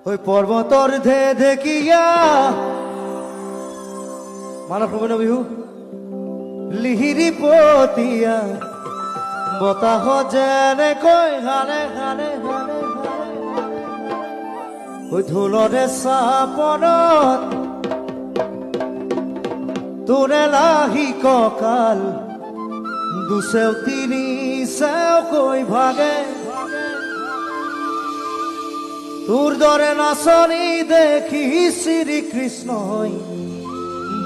ওই পর্বতর ধে দেখিয়া মানব প্রবীণ বিহু লিহিরি পতিয়া বতাহ যেনে কই হানে হানে হানে ওই ধুলরে চাপনত তোৰে লাহি কঁকাল দুচেও তিনি চেওকৈ ভাগে তোৰ দৰে নাচনি দেখি শ্ৰীকৃষ্ণই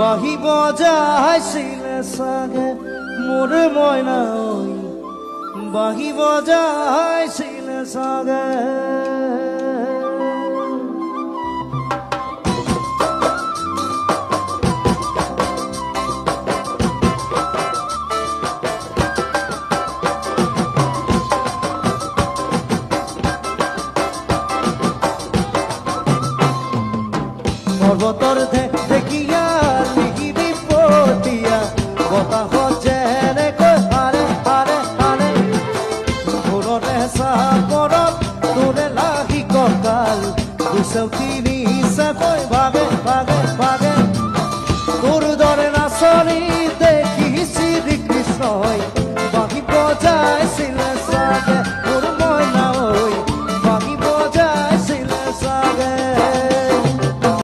বাহিব যাইছিলে চাগে মোৰ মইনা বাহিব যাইছিলে চাগে পৰ্বতৰ দেখিয়া লিহিৰি পতিয়া বতাহ যেনে কই হাৰে হাৰে হাৰে ভোৰৰে চাপৰত তোৰে লাহি কঁকাল দুচেও তিনি চেকৈ ভাগে ভাগে